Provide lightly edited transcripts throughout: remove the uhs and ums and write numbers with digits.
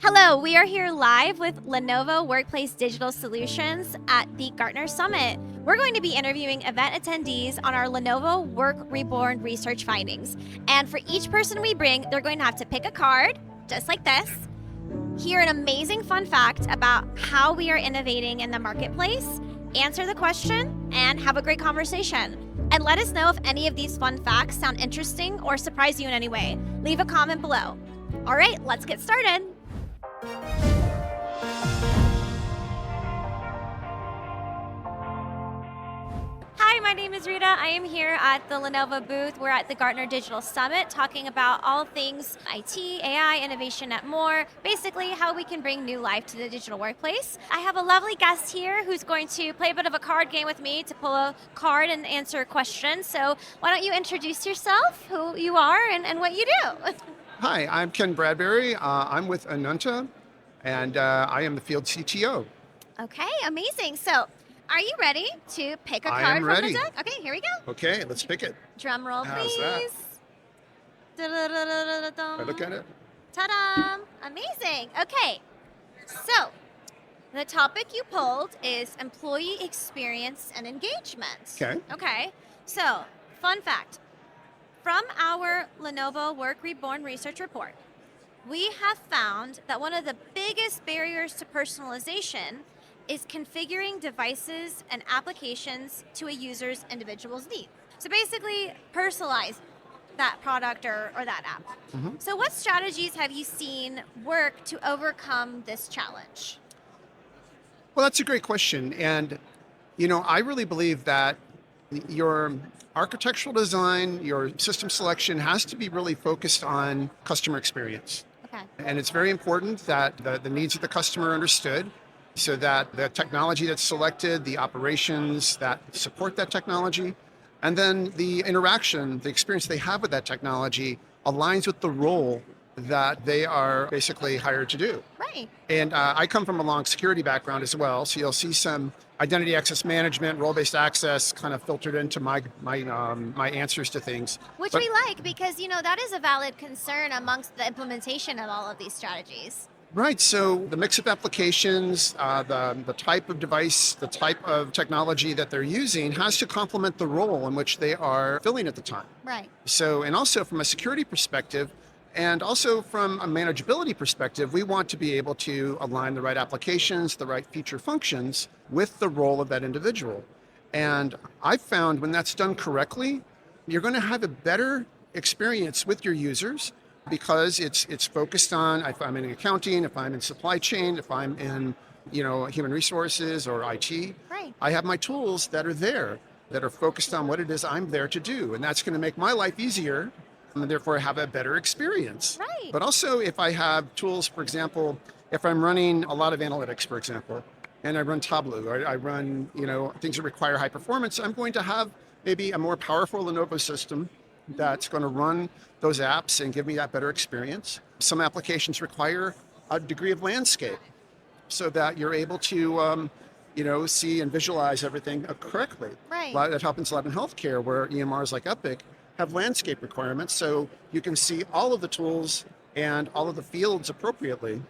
Hello, we are here live with Lenovo Workplace Digital Solutions at the Gartner Summit. We're going to be interviewing event attendees on our Lenovo Work Reborn research findings. And for each person we bring, they're going to have to pick a card, just like this, hear an amazing fun fact about how we are innovating in the marketplace, answer the question, and have a great conversation. And let us know if any of these fun facts sound interesting or surprise you in any way. Leave a comment below. All right, let's get started. Hi, my name is Rita. I am here at the Lenovo booth. We're at the Gartner Digital Summit talking about all things IT, AI, innovation, and more. Basically, how we can bring new life to the digital workplace. I have a lovely guest here who's going to play a bit of a card game with me to pull a card and answer a question. So why don't you introduce yourself, who you are, and what you do? Hi, I'm Ken Bradberry. I'm with Anunta, and I am the field CTO. Okay, amazing. So are you ready to pick a I card am from ready. the deck? Okay, here we go. Okay, let's pick it. Drum roll, How's that? please. I look at it. Ta-da! Amazing. Okay, so the topic you pulled is employee experience and engagement. Okay. Okay, so fun fact. From our Lenovo Work Reborn research report, we have found that one of the biggest barriers to personalization is configuring devices and applications to a user's individual's need. So basically, personalize that product or that app. So what strategies have you seen work to overcome this challenge? Well, that's a great question. And, I really believe that your architectural design, your system selection has to be really focused on customer experience. Okay. And it's very important that the needs of the customer are understood so that the technology that's selected, the operations that support that technology, and then the interaction, the experience they have with that technology aligns with the role that they are basically hired to do. Right. And I come from a long security background as well, so you'll see some identity access management, role-based access kind of filtered into my answers to things. Which But- we like because, that is a valid concern amongst the implementation of all of these strategies. Right, so the mix of applications, the type of device, the type of technology that they're using has to complement the role in which they are filling at the time. Right. So, and also from a security perspective, and also from a manageability perspective, we want to be able to align the right applications, the right feature functions with the role of that individual. And I've found when that's done correctly, you're going to have a better experience with your users because it's focused on, if I'm in accounting, if I'm in supply chain, if I'm in human resources or IT, Right. I have my tools that are there that are focused on what it is I'm there to do. And that's going to make my life easier and therefore have a better experience. Right. But also if I have tools, for example, if I'm running a lot of analytics, for example, and I run Tableau, or I run things that require high performance, I'm going to have maybe a more powerful Lenovo system that's going to run those apps and give me that better experience. Some applications require a degree of landscape so that you're able to see and visualize everything correctly. Right. That happens a lot in healthcare where EMRs like Epic have landscape requirements so you can see all of the tools and all of the fields appropriately,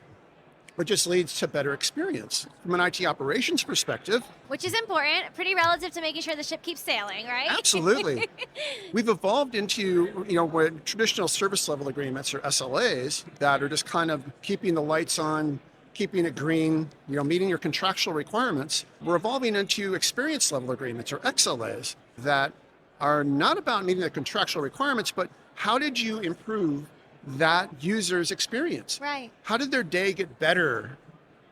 which just leads to better experience. From an IT operations perspective, Which is important, pretty relative to making sure the ship keeps sailing, right? absolutely. We've evolved into, what traditional service level agreements or SLAs that are just kind of keeping the lights on, keeping it green, meeting your contractual requirements. We're evolving into experience level agreements or XLAs that are not about meeting the contractual requirements, but how did you improve that user's experience? Right. How did their day get better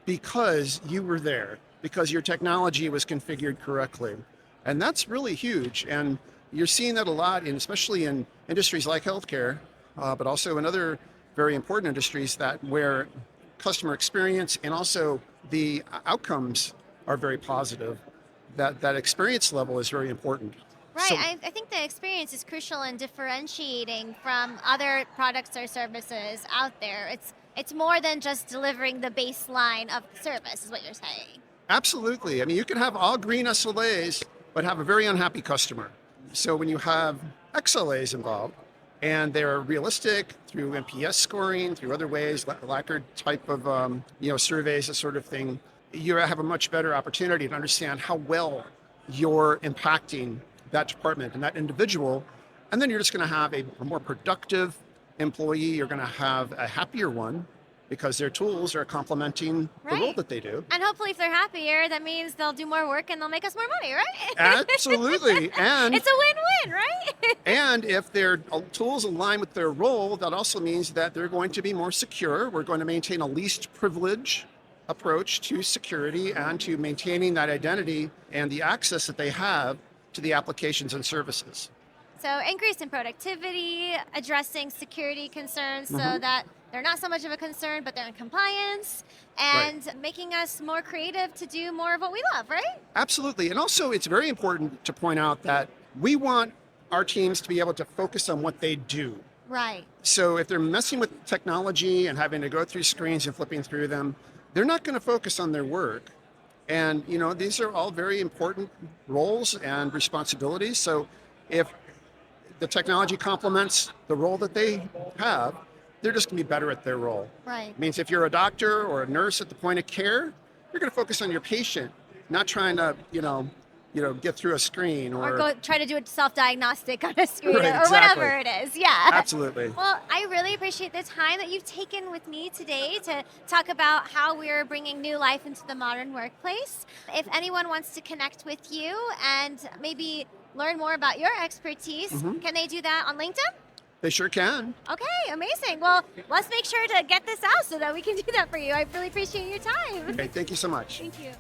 because you were there, because your technology was configured correctly? And that's really huge. And you're seeing that a lot, especially in industries like healthcare, but also in other very important industries where customer experience and also the outcomes are very positive. That experience level is very important. Right. So- I think the experience is crucial in differentiating from other products or services out there. It's more than just delivering the baseline of the service, is what you're saying. Absolutely. I mean, you can have all green SLAs, but have a very unhappy customer. So when you have XLAs involved, and they're realistic through NPS scoring, through other ways, Lacquer type of surveys, that sort of thing, you have a much better opportunity to understand how well you're impacting that department and that individual. And then you're just going to have a more productive employee. You're going to have a happier one because their tools are complementing the role that they do. And hopefully if they're happier, that means they'll do more work and they'll make us more money, right? Absolutely. And it's a win-win, right? And if their tools align with their role, that also means that they're going to be more secure. We're going to maintain a least privilege approach to security and to maintaining that identity and the access that they have to the applications and services. So increase in productivity, addressing security concerns so that they're not so much of a concern, but they're in compliance, and making us more creative to do more of what we love, right? Absolutely. And also, it's very important to point out that we want our teams to be able to focus on what they do. Right. So if they're messing with technology and having to go through screens and flipping through them, they're not going to focus on their work. And, these are all very important roles and responsibilities. So if the technology complements the role that they have, they're just going to be better at their role. Right. It means if you're a doctor or a nurse at the point of care, you're going to focus on your patient, not trying to, get through a screen or go try to do a self-diagnostic on a screen, right, or exactly. whatever it is. Yeah. Absolutely. Well, I really appreciate the time that you've taken with me today to talk about how we're bringing new life into the modern workplace. If anyone wants to connect with you and maybe learn more about your expertise, can they do that on LinkedIn? They sure can. Okay, amazing. Well, let's make sure to get this out so that we can do that for you. I really appreciate your time. Okay, thank you so much. Thank you.